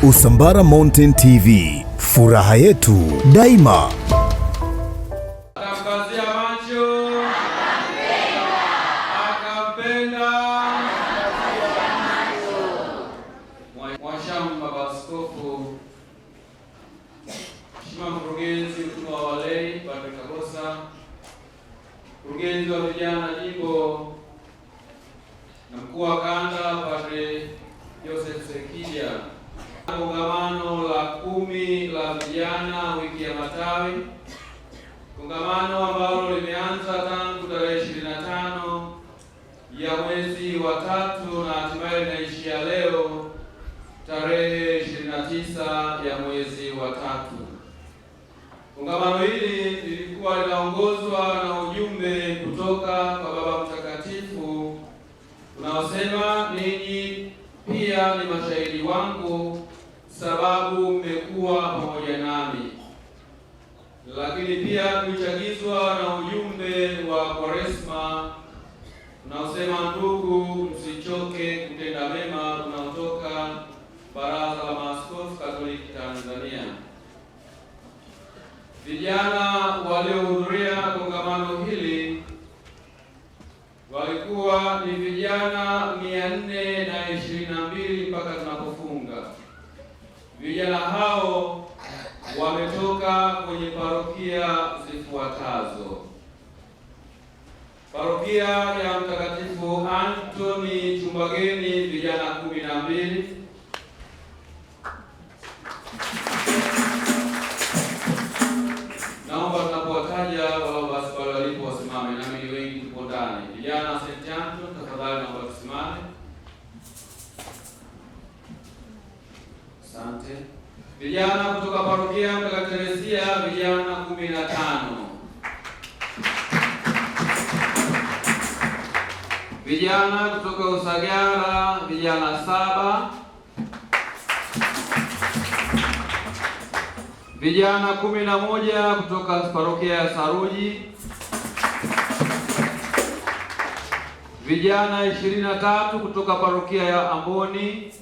Usambara Mountain TV, furaha yetu daima. Akamkazia macho, akampenda. Mwashamu Baba Askofu, Mheshimiwa Mkurugenzi Mkuu wa Walei Padre Kabosa, Mkurugenzi wa Vijana Jimbo na Mkuu wa Kanda Padre Joseph Sekija, kongamano la 10 la vijana wiki ya matawi, kongamano ambalo limeanza tangu tarehe 25 ya mwezi wa 3 na hatimaye linaishia leo tarehe 29 ya mwezi wa 3. Kongamano hili lilikuwa linaongozwa na ujumbe kutoka kwa Baba Mtakatifu unaosema, ninyi pia ni mashahidi wangu sababu mmekuwa pamoja nami. Lakini pia tulichagizwa na ujumbe wa Kwaresma unaosema, ndugu, msichoke kutenda mema, unaotoka Baraza la Maaskofu Katoliki Tanzania. Vijana waliohudhuria kongamano hili walikuwa ni vijana 422 mpaka tunapofunga. Vijana hao wametoka kwenye parokia zifuatazo: parokia ya Mtakatifu Antoni Chumbageni, vijana 12; naomba tunapowataja wao basi pale walipo wasimame, nami ni wengi tupo ndani. Vijana St. Anton, tafadhali naomba tusimame. Asante. Vijana kutoka parokia Mtakatifu Teresia, vijana 15. Vijana kutoka Usagara, vijana 7. Vijana 11 kutoka parokia ya Saruji. Vijana 23 kutoka parokia ya Amboni.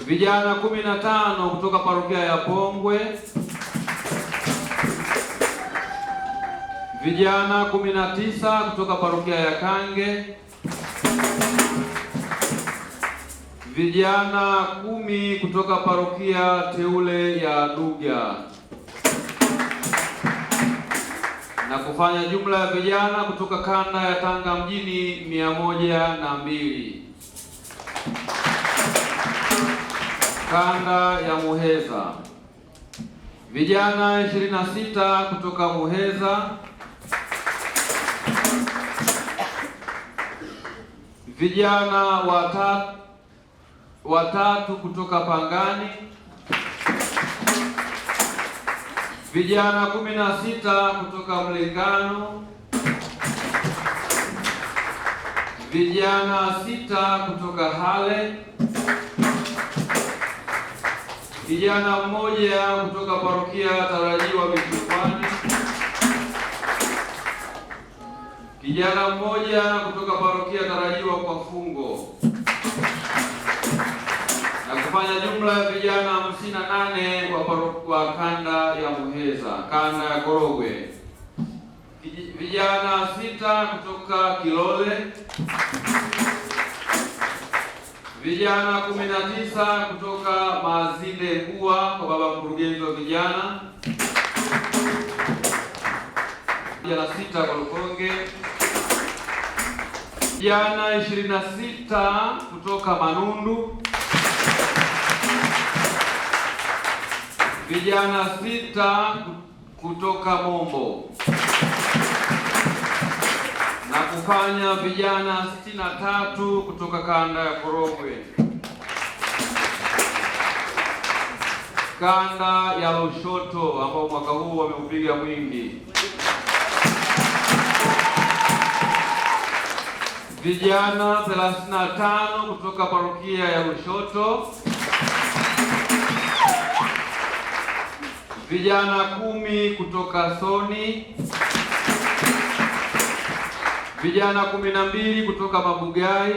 Vijana 15 kutoka parokia ya Pongwe. Vijana 19 kutoka parokia ya Kange. Vijana 10 kutoka parokia teule ya Duga, na kufanya jumla ya vijana kutoka kanda ya Tanga mjini 102. Kanda ya Muheza, vijana 26 kutoka Muheza. Vijana watatu kutoka Pangani. Vijana 16 kutoka Mlingano. Vijana 6 kutoka Hale. Kijana 1 kutoka parokia Tarajiwa Michupani. Kijana 1 kutoka parokia Tarajiwa kwa Fungo, na kufanya jumla ya vijana 58 kwa kanda ya Muheza, kanda ya Korogwe. Vijana 6 kutoka Kilole. Vijana 19 kutoka Mazinde Ngua kwa Baba Mkurugenzi wa Vijana. Vijana 6 kwa Lukonge. Vijana 26 kutoka Manundu. Vijana 6 kutoka Mombo, na kufanya vijana 63 kutoka kanda ya Korogwe. Kanda ya Lushoto ambao mwaka huu wameupiga mwingi, vijana 35 kutoka parokia ya Lushoto. Vijana 10 kutoka Soni. vijana 12 kutoka Mabugai,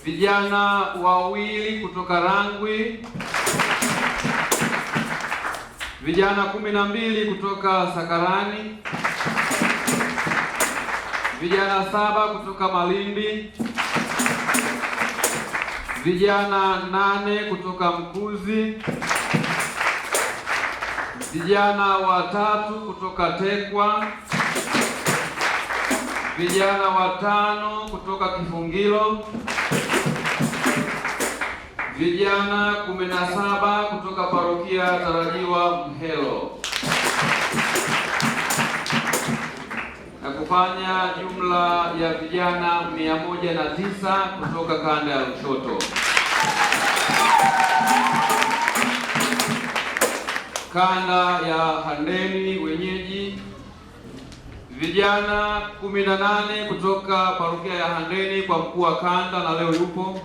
vijana wawili kutoka Rangwi, vijana 12 kutoka Sakarani, vijana 7 kutoka Malindi, vijana 8 kutoka Mkuzi, vijana 3 kutoka Tekwa, vijana 5 kutoka Kifungilo, vijana 17 kutoka parokia Tarajiwa Mhelo, na kufanya jumla ya vijana 109 kutoka kanda ya Lushoto. Kanda ya Handeni wenyeji, vijana 18 kutoka parokia ya Handeni kwa mkuu wa kanda na leo yupo.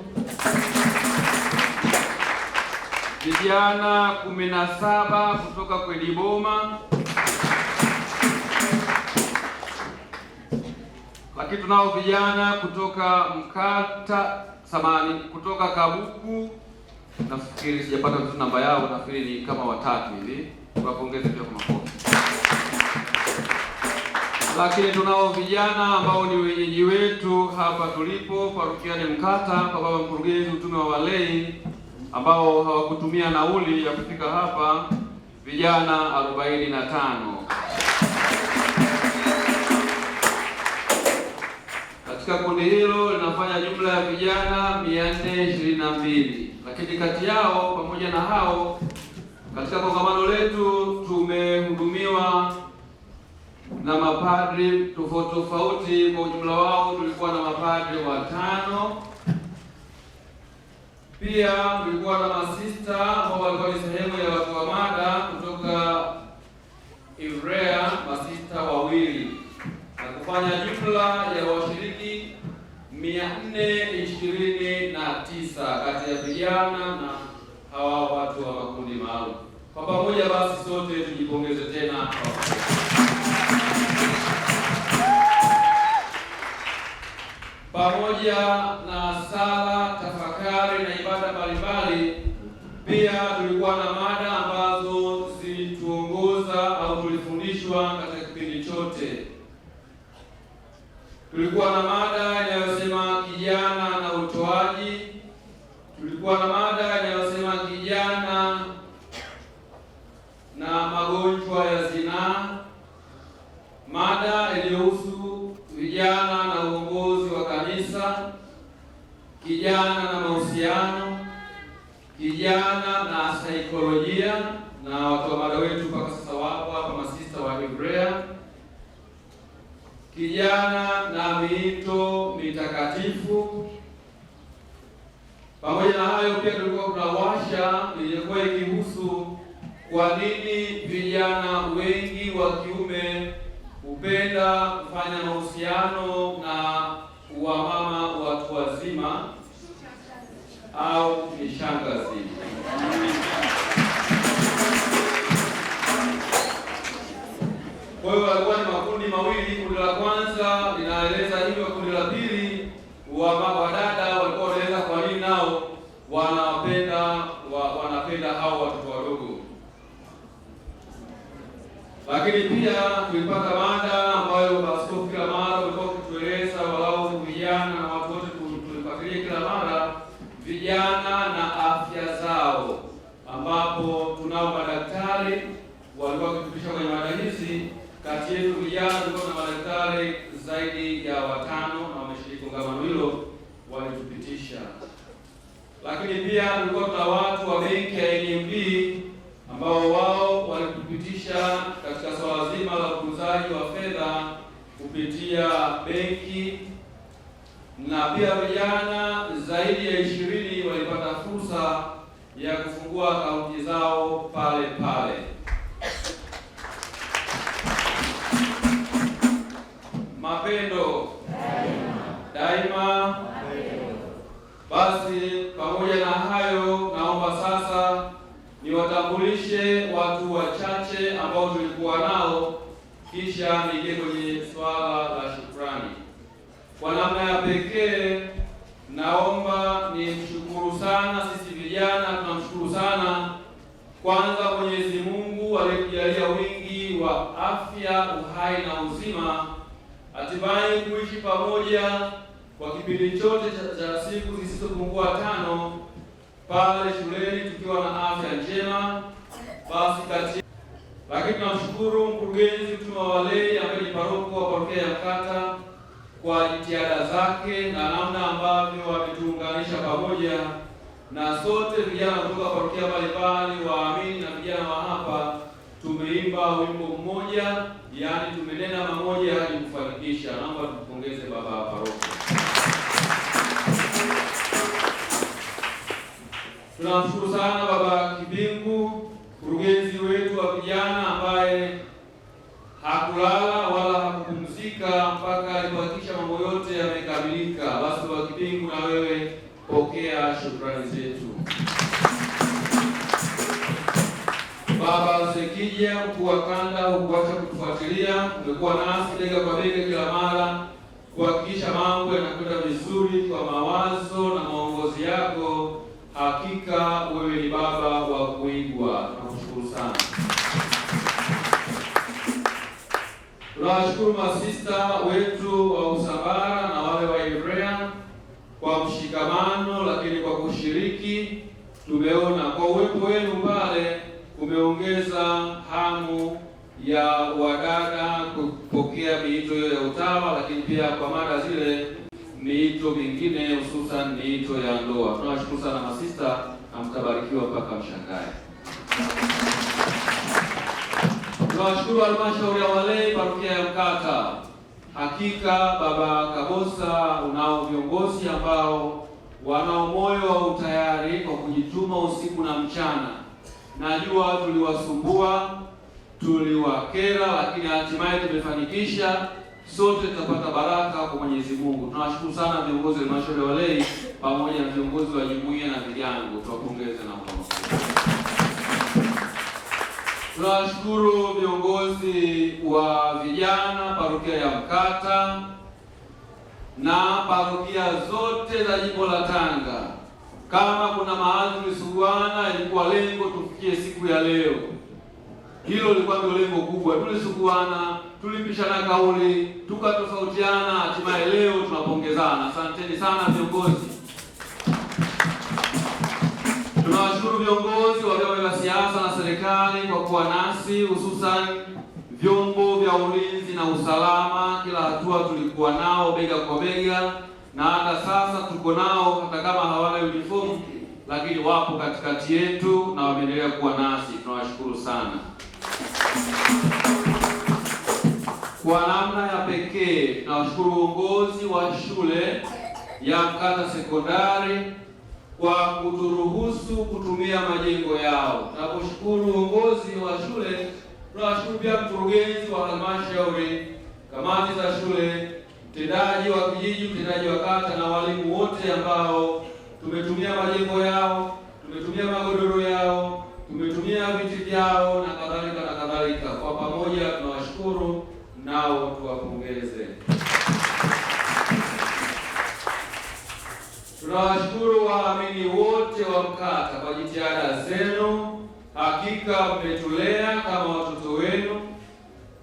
Vijana 17 kutoka Kwediboma, lakini tunao vijana kutoka kutoka Kabuku. Nafikiri sijapata vizuri namba yao, nafikiri ni kama 3 hivi. Tuwapongeze pia kwa makofi. Lakini tunao vijana ambao ni wenyeji wetu hapa tulipo parokiani Mkata kwa baba mkurugenzi utume wa walei, ambao hawakutumia nauli ya kufika hapa, vijana 45. Katika kundi hilo linafanya jumla ya vijana 422, lakini kati yao pamoja na hao katika kongamano letu tumehudumiwa na mapadri tofauti tofauti. Kwa ujumla wao tulikuwa na mapadri 5. Pia tulikuwa na masista ambao walikuwa ni sehemu ya watu wa mada kutoka Ivrea, masista 2, na kufanya jumla ya washiriki 429 kati ya vijana na hawa watu wa makundi maalum. Kwa pamoja basi sote tujipongeze tena. Pamoja na sala, tafakari na ibada mbalimbali, pia tulikuwa na mada ambazo zilituongoza au tulifundishwa katika kipindi chote. Tulikuwa na mada inayosema kijana na utoaji. Tulikuwa na mada inayosema kijana na magonjwa ya zinaa, mada iliyohusu vijana na uongozi wa kanisa, kijana na mahusiano, kijana na saikolojia, na watu wa mada wetu mpaka sasa wapo hapa, masista wa Ivrea, kijana na miito mitakatifu. Pamoja na hayo pia tulikuwa kuna washa iliyokuwa ikihusu kwa nini vijana wengi wa kiume hupenda kufanya mahusiano na wamama watu wazima au mishangazi. Kwa hiyo walikuwa ni makundi mawili. Kundi la kwanza linaeleza hivyo, kundi la pili wadada walikuwa wanaeleza kwa nini nao wanapenda hao watoto wadogo. Lakini pia tulipata mada ambayo askofu kila mara walikuwa kutueleza, walau vijana na watu wote tulifuatilia kila mara vijana na afya zao, ambapo tunao madaktari walikuwa wakitupisha kwenye mada hizi. Kati yetu vijana tulikuwa na madaktari zaidi ya 5 na wameshiriki kongamano hilo, walitupitisha. Lakini pia tulikuwa tuna watu wa benki ya NMB ambao wao walitupitisha katika swala zima la ukuzaji wa fedha kupitia benki, na pia vijana zaidi ya 20 walipata fursa ya kufungua akaunti zao pale pale. Mapendo daima. Basi pamoja na hayo, naomba sasa niwatambulishe watu wachache ambao tulikuwa nao, kisha niingie kwenye swala la shukrani. Kwa namna ya pekee naomba nimshukuru sana, sisi vijana tunamshukuru sana kwanza Mwenyezi Mungu aliyetujalia wingi wa afya, uhai na uzima, hatimaye kuishi pamoja kwa kipindi chote cha siku zisizopungua 5 pale shuleni tukiwa na afya njema. Basi lakini tunamshukuru mkurugenzi Mtume wa Walei ambaye ni paroko wa parokia ya Mkata kwa jitihada zake na namna ambavyo wametuunganisha pamoja, na sote vijana kutoka parokia mbalimbali, waamini na vijana wa hapa, tumeimba wimbo mmoja, yaani tumenena pamoja hadi kufanikisha. Naomba tupongeze baba paroko. Tunamshukuru sana baba Kibingu, mkurugenzi wetu wa vijana, ambaye hakulala wala hakupumzika mpaka alihakikisha mambo yote yamekamilika. Basi baba Kibingu, na wewe pokea shukrani zetu. Baba Sekija, mkuu wa kanda, hukuacha kutufuatilia, umekuwa nasi bega kwa bega kila mara kuhakikisha mambo yanakwenda vizuri kwa mawazo na maongozi yako. Hakika wewe ni baba wa kuigwa. Tunakushukuru sana. Tunawashukuru masista wetu wa Usambara na wale wa Ivrea kwa mshikamano, lakini kwa kushiriki. Tumeona kwa uwepo wenu pale umeongeza hamu ya wadada kupokea miito hiyo ya utawa, lakini pia kwa mada zile miito mingine, hususan miito ya ndoa. Tunawashukuru sana masista na mtabarikiwa mpaka mshangae. Tunawashukuru halmashauri ya walei parokia ya Mkata. Hakika baba Kabosa, unao viongozi ambao wanao moyo wa utayari kwa kujituma usiku na mchana. Najua tuliwasumbua, tuliwakera, lakini hatimaye tumefanikisha. Sote tutapata baraka kwa Mwenyezi Mungu. Tunawashukuru sana viongozi wa halmashauri ya walei pamoja na viongozi wa jumuiya na vijana. Tuwapongeze na mkono. Tunawashukuru viongozi wa vijana parokia ya Mkata na parokia zote za jimbo la Tanga. Kama kuna mahali tulisuguana, ilikuwa lengo tufikie siku ya leo. Hilo lilikuwa ndio lengo kubwa. Tulisuguana, tulipishana kauli, tukatofautiana, hatimaye leo tunapongezana. Asanteni sana viongozi. Tunawashukuru viongozi wa vyama vya siasa na serikali kwa kuwa nasi, hususan vyombo vya ulinzi na usalama. Kila hatua tulikuwa nao bega kwa bega, na hata sasa tuko nao, hata kama hawana uniform, lakini wapo katikati yetu na wameendelea kuwa nasi. Tunawashukuru sana. Kwa namna ya pekee tunawashukuru uongozi wa shule ya Mkata Sekondari kwa kuturuhusu kutumia majengo yao. Tunaposhukuru uongozi wa shule, tunawashukuru pia mkurugenzi wa halmashauri, kamati za shule, mtendaji wa kijiji, mtendaji wa kata na walimu wote ambao tumetumia majengo yao, tumetumia magodoro yao, tumetumia viti vyao na kadhalika na kadhalika. Kwa pamoja tunawashukuru, nao tuwapongeze. Tunawashukuru waamini wote wa Mkata kwa jitihada zenu. Hakika mmetulea kama watoto wenu.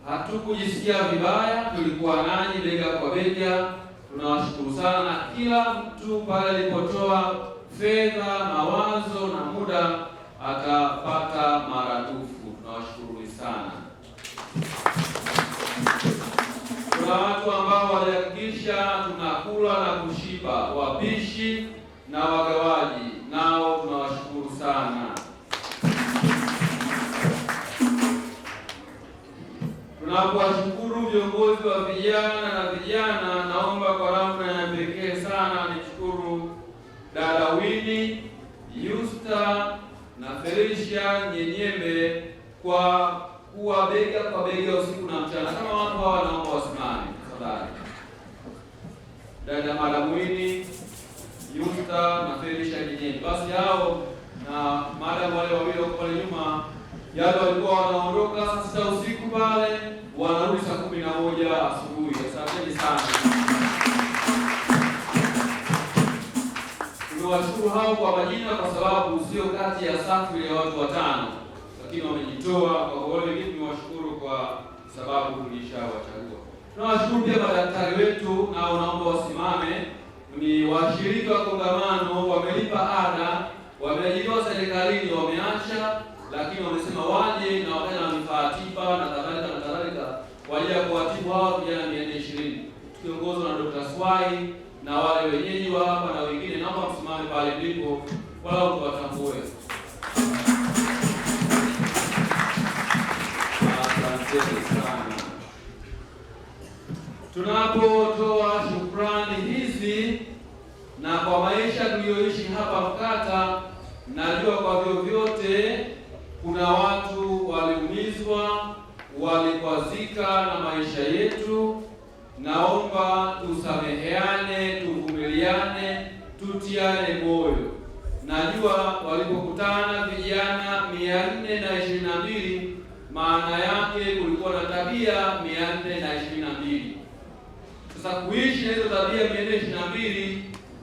Hatukujisikia vibaya, tulikuwa nanyi bega kwa bega. Tunawashukuru sana, na kila mtu pale alipotoa fedha, mawazo na muda atapata maradufu. Tunawashukuru sana. Kuna watu ambao walihakikisha tunakula na kushiba, wapishi na wagawaji, nao tunawashukuru sana. Tunapowashukuru viongozi wa vijana, naomba kwa namna ya pekee sana nishukuru dada Winnie, Yusta na Felicia Nyenyembe kwa kuwa bega kwa bega usiku na mchana. Kama watu hawa naomba wasimame tafadhali. Dada Madam Winnie, Yusta na Felicia Nyenyembe. Basi hao na madam wale wawili wako pale nyuma, yale walikuwa wanaondoka saa 6 usiku pale, wanarudi saa 11 asubuhi. Asanteni sana. Niwashukuru hao kwa majina kwa sababu sio kati ya safu ya watu 5, lakini wamejitoa. Kwa wale wengine niwashukuru kwa sababu tulishawachagua. Tunawashukuru pia madaktari wetu, nao naomba wasimame. Ni washirika wa kongamano, wamelipa ada, wameajiriwa serikalini, wameacha, lakini wamesema waje na wakaja na vifaa tiba na kadhalika kwa ajili ya kuwatibu hao vijana 420 tukiongozwa na Dr. Swai na wale wenyeji wa hapa na wengine. Naomba msimame pale mlipo wala tuwatambue. Asante sana. Tunapotoa shukrani hizi na kwa maisha tuliyoishi hapa Mkata, najua kwa vyovyote kuna watu waliumizwa, walikwazika na maisha yetu. Naomba tusameheane, tuvumiliane, tutiane moyo. Najua walipokutana vijana 422, maana yake kulikuwa na tabia 422. Sasa kuishi na hizo tabia 422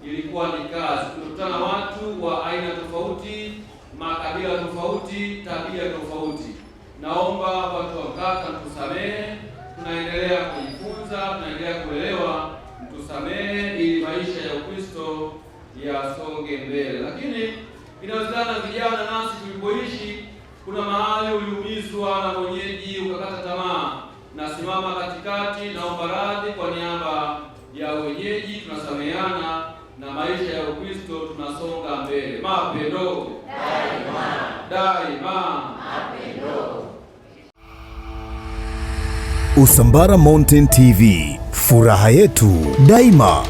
ilikuwa ni kazi. Tulikutana watu wa aina tofauti, makabila tofauti, tabia tofauti. Naomba watu wa Mkata mtusamehe, tunaendelea kujifunza, tunaendelea kuelewa, mtusamehe ili maisha ya Ukristo yasonge mbele. Lakini inawezekana vijana nasi tulipoishi kuna mahali uliumizwa na mwenyeji ukakata tamaa. Nasimama katikati, naomba radhi kwa niaba ya wenyeji, tunasameheana na maisha ya Ukristo tunasonga mbele. Mapendo daima. Usambara Mountain TV, furaha yetu daima.